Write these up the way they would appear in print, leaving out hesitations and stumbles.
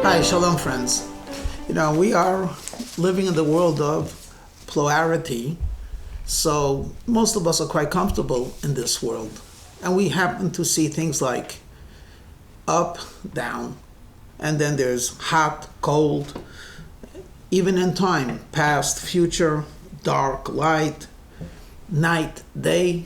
Hi, shalom friends. We are living in the world of plurality, so most of us are quite comfortable in this world. And we happen to see things like up, down, and then there's hot, cold, even in time, past, future, dark, light, night, day.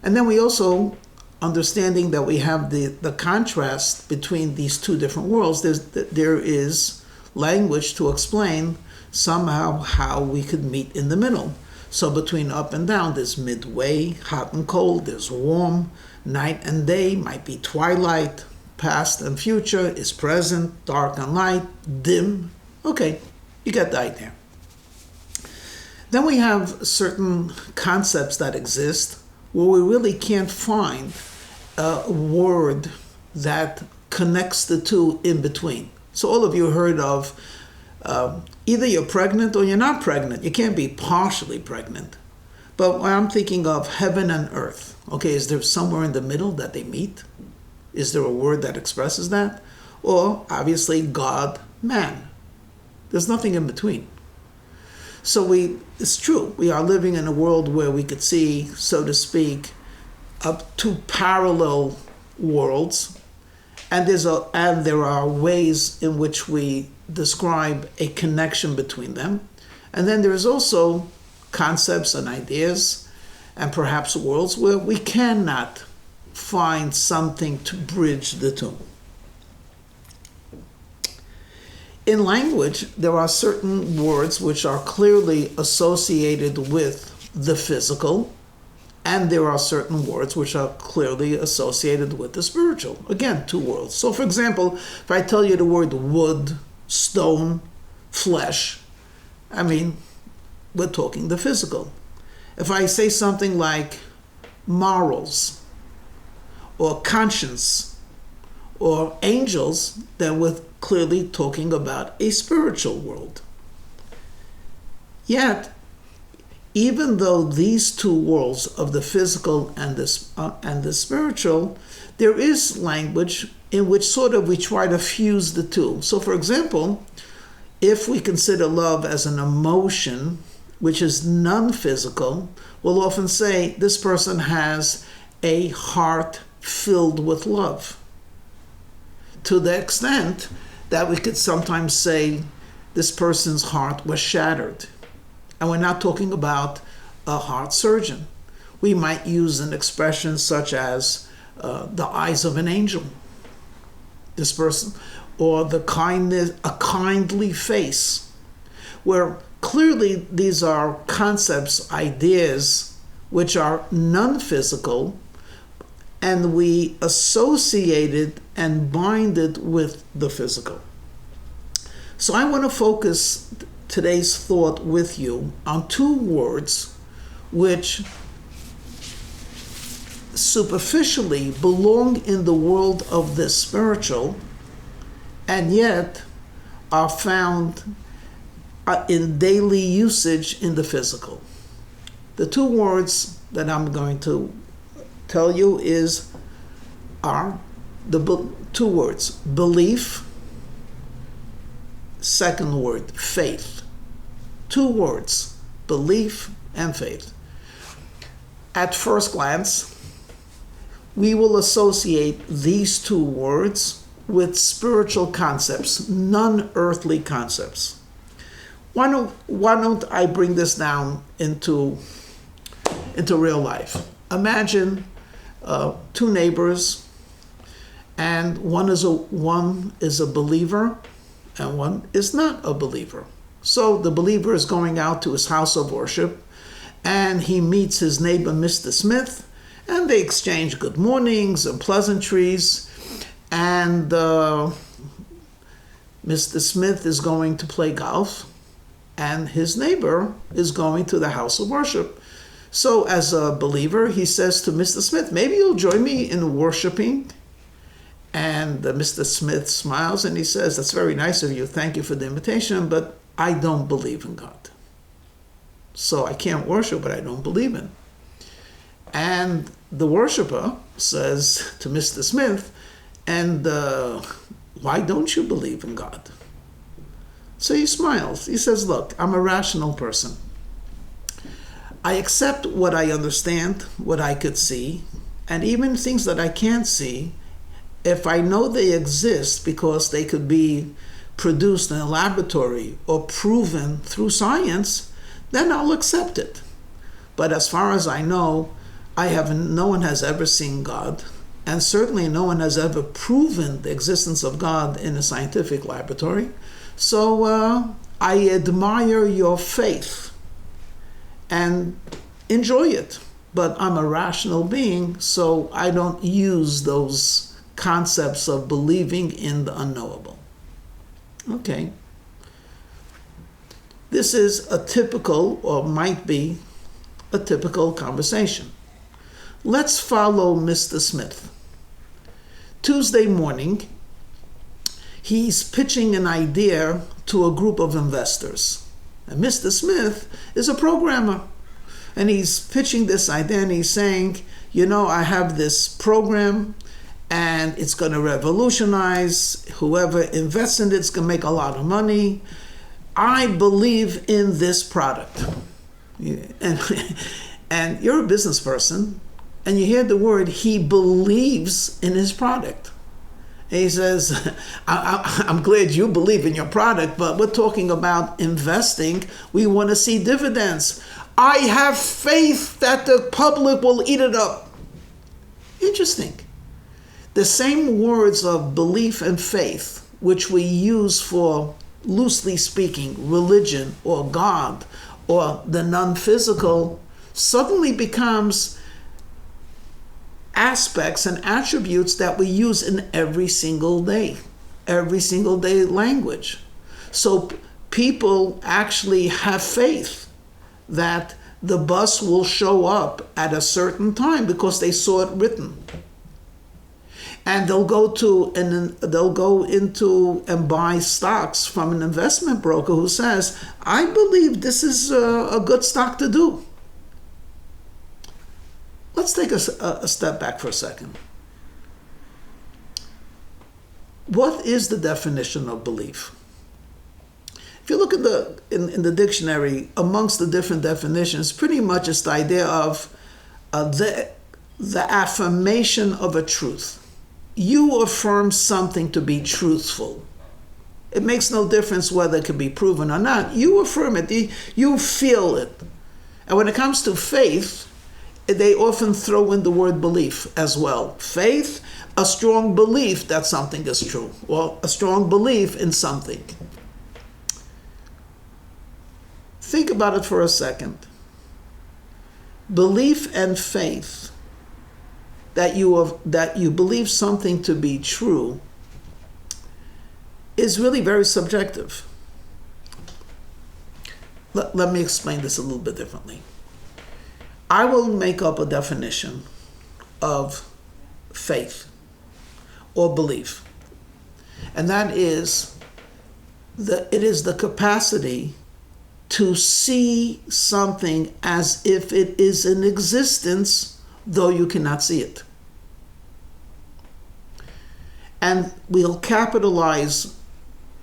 And then we also understanding that we have the contrast between these two different worlds. There is language to explain somehow how we could meet in the middle. So between up and down, there's midway, hot and cold, there's warm, night and day, might be twilight, past and future, is present, dark and light, dim. Okay, you get the idea. Then we have certain concepts that exist where we really can't find a word that connects the two in between. So all of you heard of either you're pregnant or you're not pregnant. You can't be partially pregnant. But when I'm thinking of heaven and earth, okay, is there somewhere in the middle that they meet? Is there a word that expresses that? Or obviously God, man. There's nothing in between. So it's true, we are living in a world where we could see, so to speak, up two parallel worlds, and there are ways in which we describe a connection between them. And then there's also concepts and ideas and perhaps worlds where we cannot find something to bridge the two. In language, there are certain words which are clearly associated with the physical, and there are certain words which are clearly associated with the spiritual. Again, two worlds. So for example, if I tell you the word wood, stone, flesh, we're talking the physical. If I say something like morals, or conscience, or angels, then we're clearly talking about a spiritual world. Yet, even though these two worlds of the physical and the spiritual, there is language in which sort of we try to fuse the two. So for example, if we consider love as an emotion, which is non-physical, we'll often say this person has a heart filled with love. To the extent that we could sometimes say this person's heart was shattered. And we're not talking about a heart surgeon. We might use an expression such as the eyes of an angel. This person, or a kindly face, where clearly these are concepts, ideas, which are non-physical, and we associate it and bind it with the physical. So I want to focus today's thought with you on two words which superficially belong in the world of the spiritual and yet are found in daily usage in the physical. The two words that I'm going to tell you are the two words, belief, second word, faith. Two words, belief and faith. At first glance, we will associate these two words with spiritual concepts, non-earthly concepts. Why don't I bring this down into real life? Imagine two neighbors, and one is a believer and one is not a believer. So the believer is going out to his house of worship, and he meets his neighbor, Mr. Smith, and they exchange good mornings and pleasantries, and Mr. Smith is going to play golf, and his neighbor is going to the house of worship. So as a believer, he says to Mr. Smith, maybe you'll join me in worshiping. And Mr. Smith smiles and he says, that's very nice of you. Thank you for the invitation, but I don't believe in God. So I can't worship what I don't believe in. And the worshiper says to Mr. Smith, and why don't you believe in God? So he smiles. He says, look, I'm a rational person. I accept what I understand, what I could see, and even things that I can't see, if I know they exist because they could be produced in a laboratory or proven through science, then I'll accept it. But as far as I know, no one has ever seen God, and certainly no one has ever proven the existence of God in a scientific laboratory. So I admire your faith and enjoy it. But I'm a rational being, so I don't use those concepts of believing in the unknowable. Okay. This is a typical, or might be, a typical conversation. Let's follow Mr. Smith. Tuesday morning, he's pitching an idea to a group of investors. And Mr. Smith is a programmer. And he's pitching this idea and he's saying, I have this program and it's going to revolutionize. Whoever invests in it's going to make a lot of money. I believe in this product. And you're a business person and you hear the word, he believes in his product. And he says, I'm glad you believe in your product, but we're talking about investing. We want to see dividends. I have faith that the public will eat it up. Interesting. The same words of belief and faith, which we use for, loosely speaking, religion or God or the non-physical, suddenly becomes aspects and attributes that we use in every single day language. So people actually have faith that the bus will show up at a certain time because they saw it written. And they'll go into and buy stocks from an investment broker who says, I believe this is a good stock to do. Let's take a step back for a second. What is the definition of belief? If you look at in the dictionary, amongst the different definitions, pretty much it's the idea of the affirmation of a truth. You affirm something to be truthful. It makes no difference whether it can be proven or not. You affirm it. You feel it. And when it comes to faith, they often throw in the word belief as well. Faith, a strong belief that something is true, or a strong belief in something. Think about it for a second. Belief and faith, that you believe something to be true, is really very subjective. Let me explain this a little bit differently. I will make up a definition of faith or belief. And that is it is the capacity to see something as if it is in existence, though you cannot see it. And we'll capitalize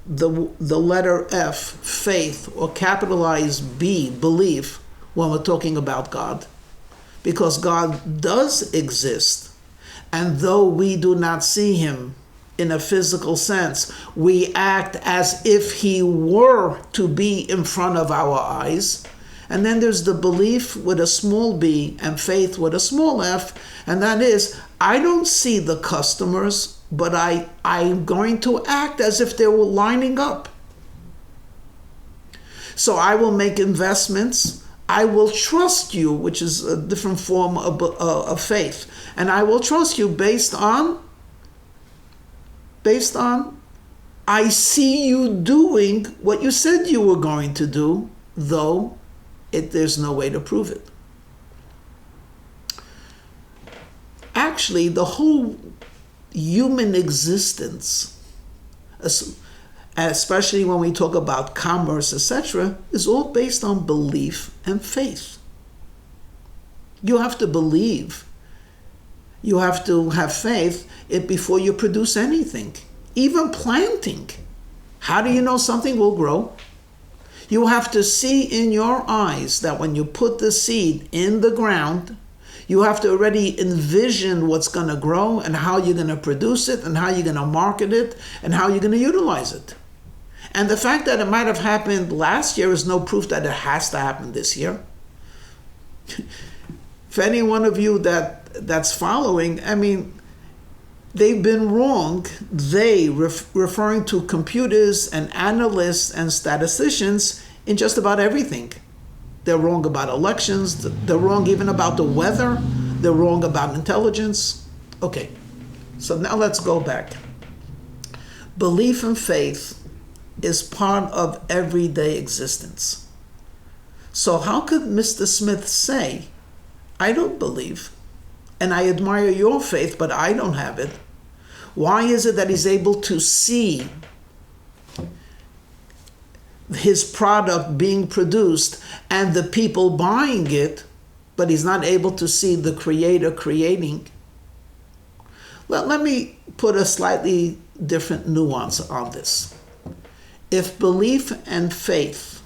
the letter F, faith, or capitalize B, belief, when we're talking about God. Because God does exist. And though we do not see him in a physical sense, we act as if he were to be in front of our eyes. And then there's the belief with a small b and faith with a small f. And that is, I don't see the customers, but I'm going to act as if they were lining up. So I will make investments. I will trust you, which is a different form of faith. And I will trust you based on I see you doing what you said you were going to do, though there's no way to prove it. Actually, the whole human existence, especially when we talk about commerce, etc., is all based on belief and faith. You have to believe. You have to have faith before you produce anything. even planting. How do you know something will grow? You have to see in your eyes that when you put the seed in the ground, you have to already envision what's going to grow and how you're going to produce it and how you're going to market it and how you're going to utilize it. And the fact that it might have happened last year is no proof that it has to happen this year. For any one of you that's following, I mean, they've been wrong. They, referring to computers and analysts and statisticians, in just about everything. They're wrong about elections. They're wrong even about the weather. They're wrong about intelligence. Okay, so now let's go back. Belief and faith is part of everyday existence. So how could Mr. Smith say, I don't believe, and I admire your faith, but I don't have it? Why is it that he's able to see his product being produced and the people buying it, but he's not able to see the creator creating? Let me put a slightly different nuance on this. If belief and faith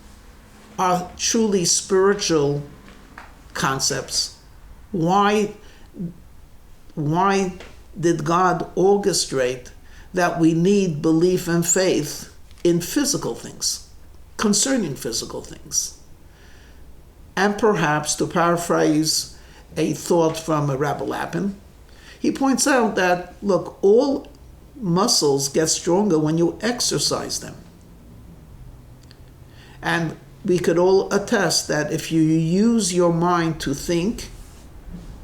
are truly spiritual concepts, why did God orchestrate that we need belief and faith in physical things, concerning physical things? And perhaps, to paraphrase a thought from Rabbi Lapin, he points out that, look, all muscles get stronger when you exercise them. And we could all attest that if you use your mind to think,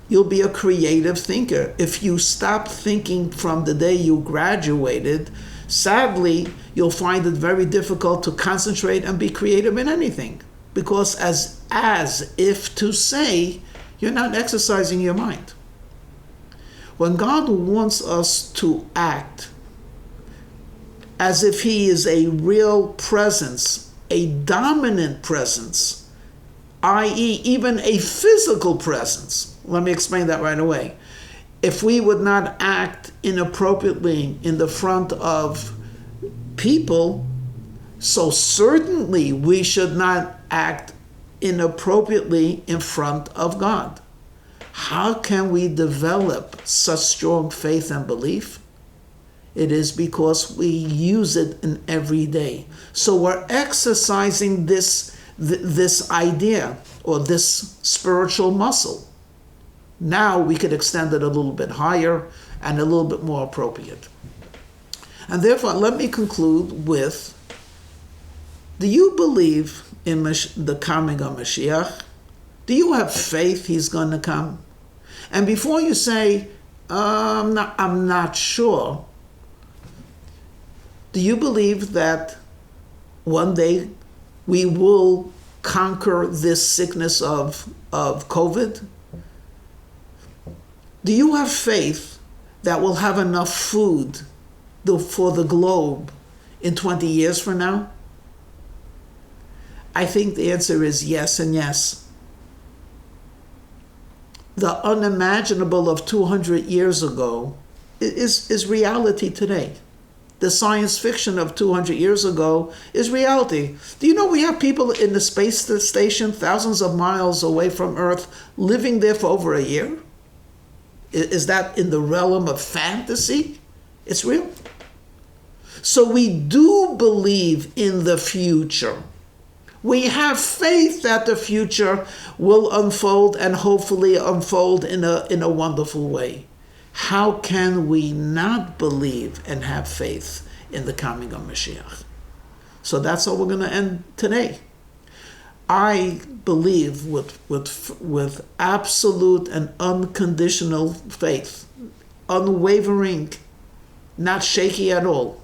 you'll be a creative thinker. If you stop thinking from the day you graduated, sadly, you'll find it very difficult to concentrate and be creative in anything. Because as if to say, you're not exercising your mind. When God wants us to act as if he is a real presence, a dominant presence, i.e. even a physical presence. Let me explain that right away. If we would not act inappropriately in the front of people, so certainly we should not act inappropriately in front of God. How can we develop such strong faith and belief? It is because we use it in every day. So we're exercising this idea or this spiritual muscle. Now we could extend it a little bit higher and a little bit more appropriate. And therefore, let me conclude with, do you believe in the coming of Mashiach? Do you have faith he's going to come? And before you say, I'm not sure, do you believe that one day we will conquer this sickness of COVID? Do you have faith that we'll have enough food for the globe in 20 years from now? I think the answer is yes and yes. The unimaginable of 200 years ago is reality today. The science fiction of 200 years ago is reality. Do you know we have people in the space station thousands of miles away from Earth living there for over a year? Is that in the realm of fantasy? It's real. So we do believe in the future. We have faith that the future will unfold and hopefully unfold in a wonderful way. How can we not believe and have faith in the coming of Mashiach? So that's how we're going to end today. I believe with absolute and unconditional faith, unwavering, not shaky at all,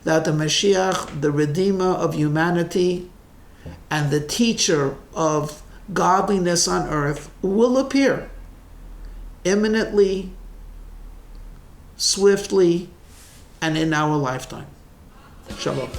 that the Mashiach, the Redeemer of humanity, and the teacher of godliness on earth will appear imminently, swiftly, and in our lifetime. Shalom.